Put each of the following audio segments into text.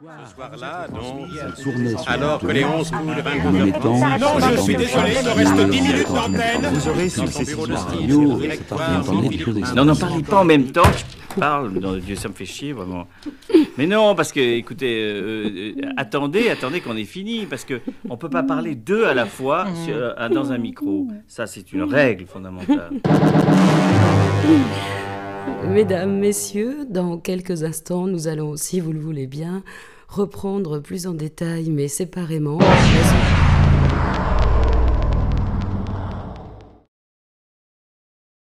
Ce soir-là, donc, tournait alors que les 11 coups de 22 en heures mettant... Non, je suis désolé, il me reste 10 minutes d'antenne. Vous aurez dans son bureau de style, radio, directoire, entendez des Philippe choses Lebrun. Non, n'en parlez pas en même temps. Je parle, non, Dieu, ça me fait chier, vraiment. Mais non, parce que, écoutez, attendez qu'on ait fini, parce que on peut pas parler deux à la fois dans un micro. Ça, c'est une règle fondamentale. Mesdames, messieurs, dans quelques instants, nous allons, si vous le voulez bien, reprendre plus en détail, mais séparément.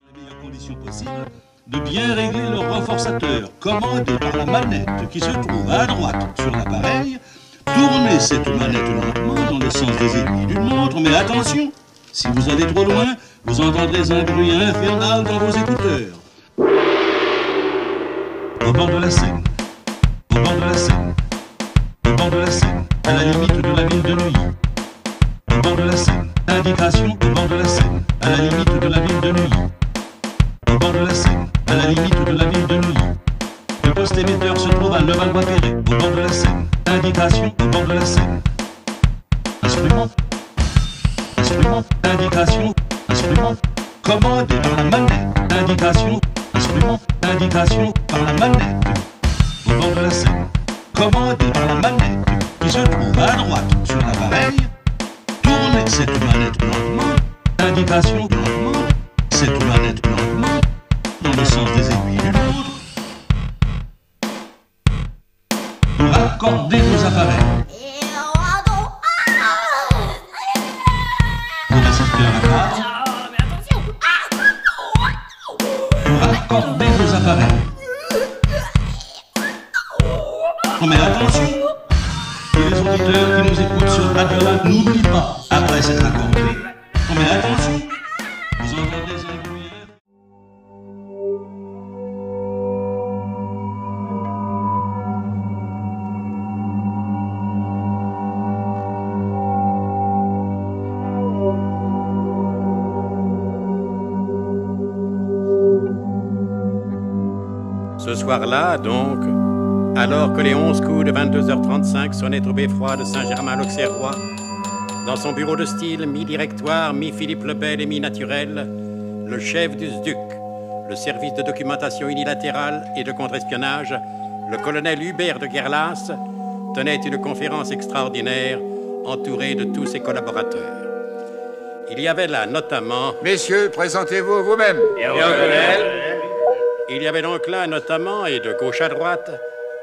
Les meilleures conditions possibles de bien régler le renforçateur commandé par la manette qui se trouve à droite sur l'appareil. Tournez cette manette lentement dans le sens des aiguilles d'une montre, mais attention, si vous allez trop loin, vous entendrez un bruit infernal dans vos écouteurs. Au bord de la Seine, au bord de la Seine, au bord de la Seine, à la limite de la ville de Neuilly. Au bord de la Seine, indication au bord de la Seine, à la limite de la ville de Neuilly. Au bord de la Seine, à la limite de la ville de Neuilly. Le poste émetteur se trouve à Levallois-Perret, au bord de la Seine. Indication au bord de la Seine. Instrument, instrument, indication, instrument, commandé par la manette. Indication, instrument, indication par la manette. Au bord de la Seine, commandé par la manette qui se trouve à droite sur l'appareil. Tournez cette manette lentement. Indication lentement. Cette manette lentement dans le sens des aiguilles d'une montre. Pour raccorder vos appareils. Vos récepteurs à phase. Pour raccorder vos appareils. Oh, mais attention, que les auditeurs qui nous écoutent sur Radio-Là n'oublient pas, après s'être accordés. Oh, mais attention, vous entendrez un bruit. Ce soir-là, donc, alors que les 11 coups de 22h35 sonnaient au beffroi de Saint-Germain-l'Auxerrois, dans son bureau de style mi-directoire, mi-Philippe le Bel et mi-naturel, le chef du SDUC, le service de documentation unilatérale et de contre-espionnage, le colonel Hubert de Guerlas, tenait une conférence extraordinaire entouré de tous ses collaborateurs. Il y avait là notamment... Messieurs, présentez-vous vous-même. Il y avait donc là notamment, et de gauche à droite,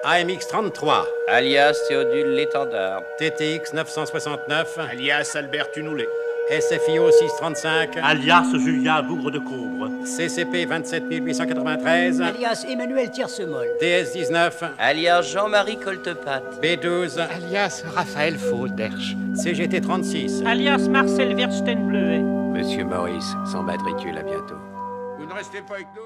AMX 33, alias Théodule l'étendard, TTX 969, Alias Albert Tunoulet. SFIO 635, alias Julien Bougre de Combre, CCP 27893, alias Emmanuel Tiercemol, DS 19, alias Jean-Marie Coltepatte, B12, Alias Raphaël Fauderche. CGT 36, alias Marcel Verstenbleuet. Monsieur Maurice, sans matricule, à bientôt. Vous ne restez pas avec nous?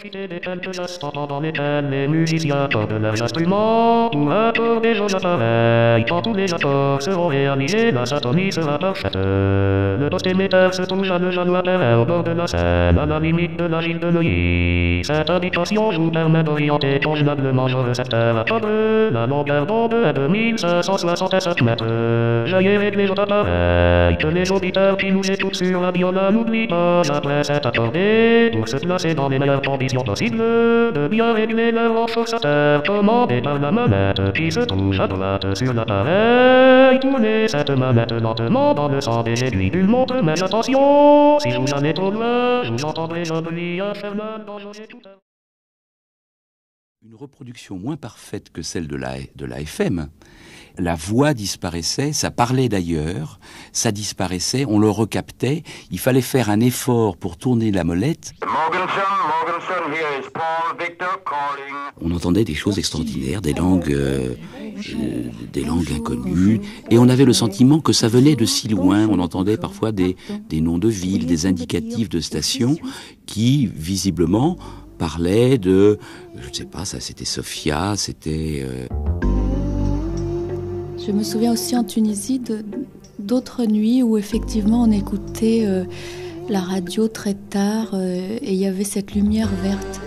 profiter des quelques instants pendant lesquels les musiciens accordent leurs instruments ou accordent des jeux d'appareils. Quand tous les accords seront réalisés, la symphonie sera parfaite. Le poste émetteur se trouve à Levallois-Perret, au bord de la Seine, à la limite de la ville de Neuilly. Cette indication vous permet d'orienter convenablement le récepteur à Tobreux. La longueur d'onde est de 1567 mètres. Veuillez régler votre appareil, que les auditeurs qui nous écoutent sur la viola n'oublient pas, après s'être accordés, pour se placer dans les meilleures conditions possibles, de bien régler leur renforçateur commandé par la manette qui se trouve à droite sur l'appareil. Tournez cette manette lentement dans le sens des aiguilles d'une montre, mais attention, si vous allez trop loin, vous entendrez un bruit infernal dans vos écouteurs. Une reproduction moins parfaite que celle de la FM. La voix disparaissait, ça parlait d'ailleurs, ça disparaissait, on le recaptait, il fallait faire un effort pour tourner la molette. On entendait des choses extraordinaires, des langues inconnues, et on avait le sentiment que ça venait de si loin. On entendait parfois des noms de villes, des indicatifs de stations qui, visiblement, parlaient de, je ne sais pas, ça c'était Sofia, c'était... Je me souviens aussi en Tunisie d'autres nuits où effectivement on écoutait la radio très tard et il y avait cette lumière verte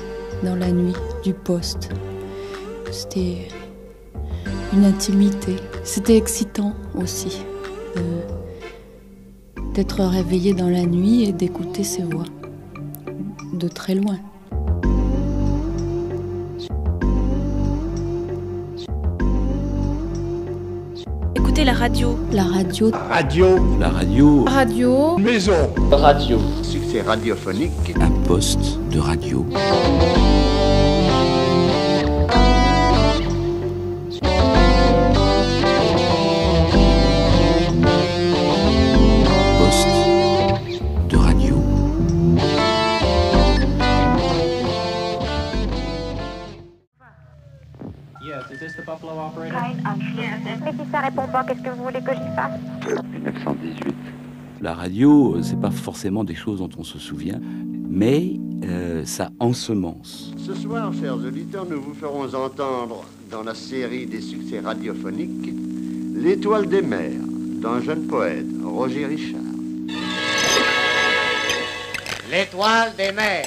dans la nuit du poste. C'était une intimité. C'était excitant aussi d'être réveillé dans la nuit et d'écouter ces voix de très loin. Écoutez la radio. La radio. Radio. La radio. Radio. Maison. Radio. Succès radiophonique. Un poste de radio. Poste de radio. Mais si ça répond pas, qu'est-ce que vous voulez que j'y fasse? 1918. La radio, c'est pas forcément des choses dont on se souvient, mais ça ensemence. Ce soir, chers auditeurs, nous vous ferons entendre dans la série des succès radiophoniques L'Étoile des mers d'un jeune poète, Roger Richard. L'Étoile des mers.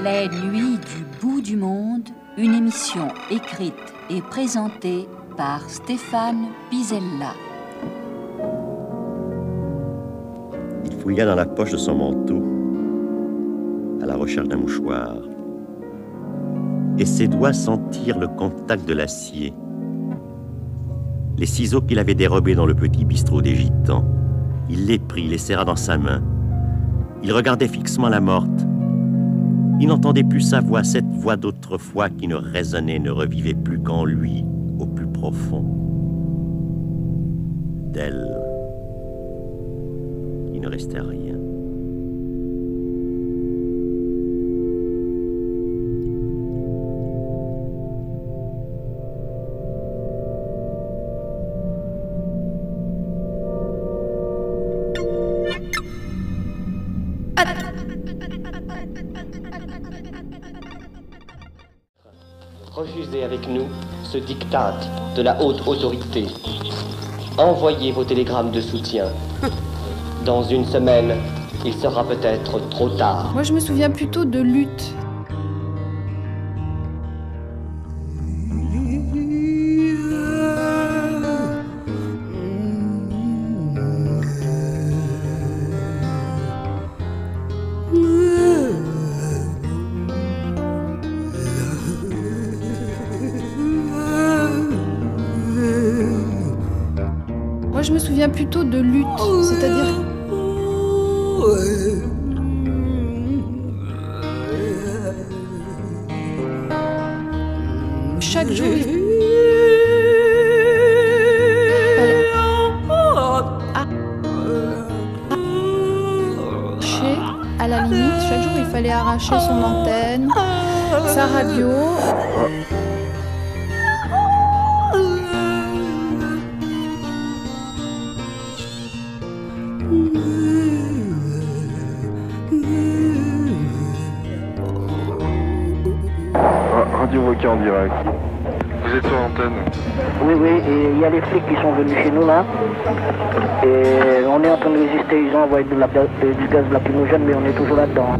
Les nuits du bout du monde, une émission écrite et présentée par Stéphane Pisella. Il fouilla dans la poche de son manteau, à la recherche d'un mouchoir, et ses doigts sentirent le contact de l'acier. Les ciseaux qu'il avait dérobés dans le petit bistrot des Gitans, il les prit, les serra dans sa main. Il regardait fixement la morte. Il n'entendait plus sa voix, cette voix d'autrefois qui ne résonnait, ne revivait plus qu'en lui, au plus profond. D'elle, il ne restait rien. Refusez avec nous ce diktat de la haute autorité. Envoyez vos télégrammes de soutien. Dans une semaine, il sera peut-être trop tard. Moi, je me souviens plutôt de lutte. Moi, je me souviens plutôt de lutte, c'est-à-dire... Chaque jour, à la limite, chaque jour, il fallait arracher son antenne, sa radio... en direct. Vous êtes sur l'antenne. Oui, et il y a les flics qui sont venus chez nous là. Et on est en train de résister, ils ont envoyé du gaz lacrymogène, mais on est toujours là-dedans.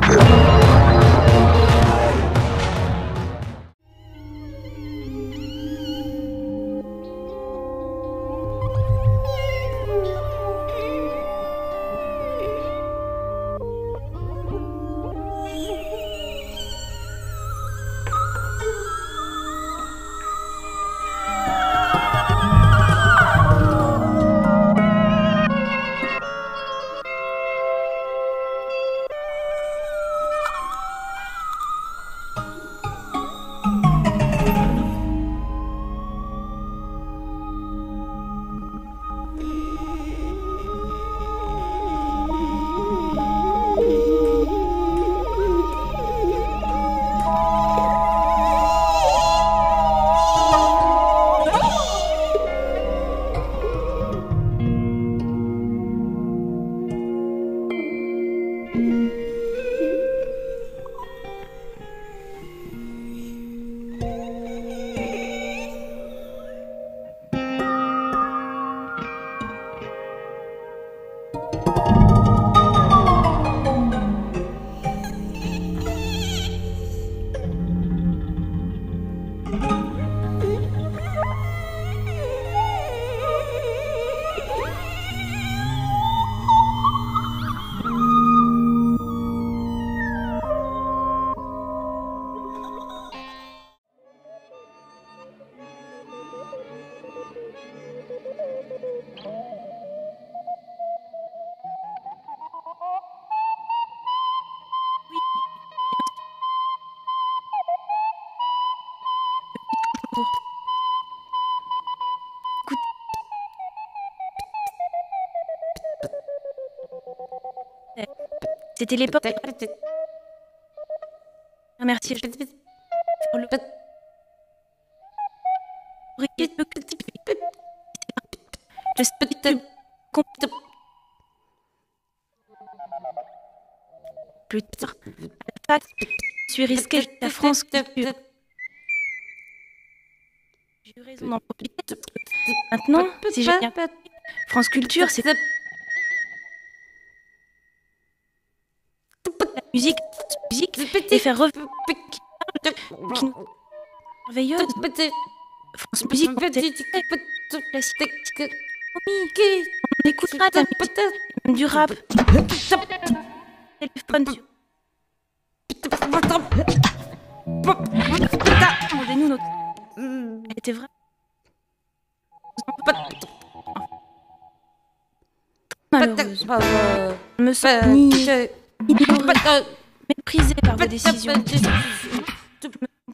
C'était l'époque. Merci. Plus tard, je suis risqué la France. J'ai eu raison d'en profiter. Maintenant, si j'ai bien France Culture, c'est musique et faire revenir merveilleuse France Musique classique. On écoutera de la musique, même du rap. Téléphone. Demandez-nous notre. Elle était vraie. Malheureusement, je me sens méprisée par vos décisions. Je me sens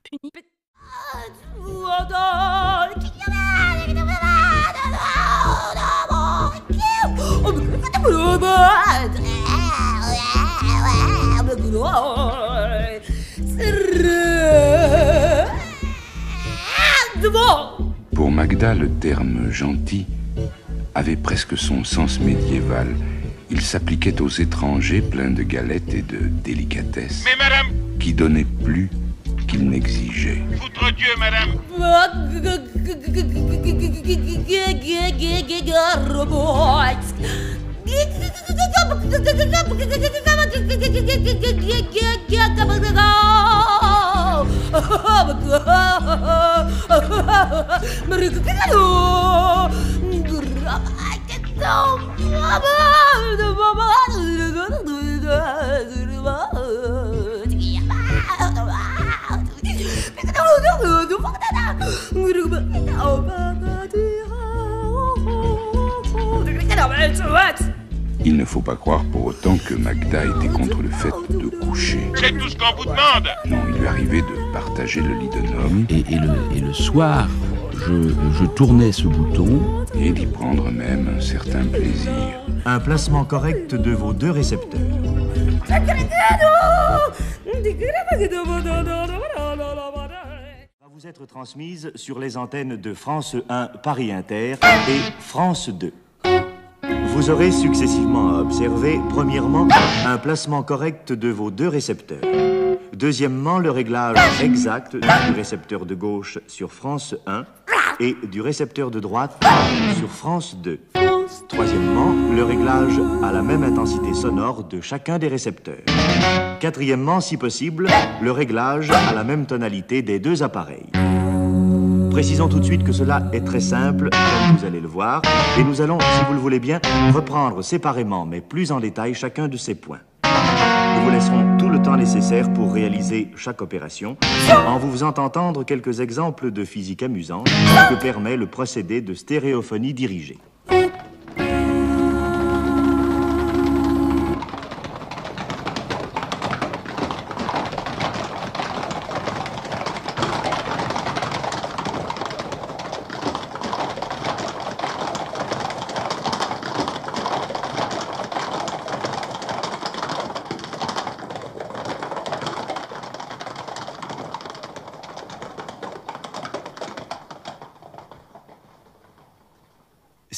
punie. Pour Magda, le terme gentil avait presque son sens médiéval. Il s'appliquait aux étrangers pleins de galettes et de délicatesses, mais madame, qui donnaient plus qu'ils n'exigeaient. Foutre Dieu, madame. Il ne faut pas croire pour autant que Magda était contre le fait de coucher. C'est tout ce qu'on vous demande. Non, il lui arrivait de partager le lit d'un homme. Et le soir, je tournais ce bouton et d'y prendre même un certain plaisir. Un placement correct de vos deux récepteurs. Va vous être transmise sur les antennes de France 1 Paris Inter et France 2. Vous aurez successivement à observer, premièrement, un placement correct de vos deux récepteurs. Deuxièmement, le réglage exact du récepteur de gauche sur France 1 et du récepteur de droite sur France 2. Troisièmement, le réglage à la même intensité sonore de chacun des récepteurs. Quatrièmement, si possible, le réglage à la même tonalité des deux appareils. Précisons tout de suite que cela est très simple, comme vous allez le voir, et nous allons, si vous le voulez bien, reprendre séparément, mais plus en détail, chacun de ces points. Nous vous laisserons tout le temps nécessaire pour réaliser chaque opération, en vous faisant entendre quelques exemples de physique amusante que permet le procédé de stéréophonie dirigée.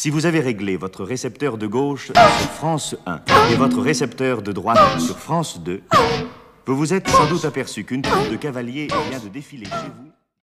Si vous avez réglé votre récepteur de gauche sur France 1 et votre récepteur de droite sur France 2, vous vous êtes sans doute aperçu qu'une troupe de cavaliers vient de défiler chez vous.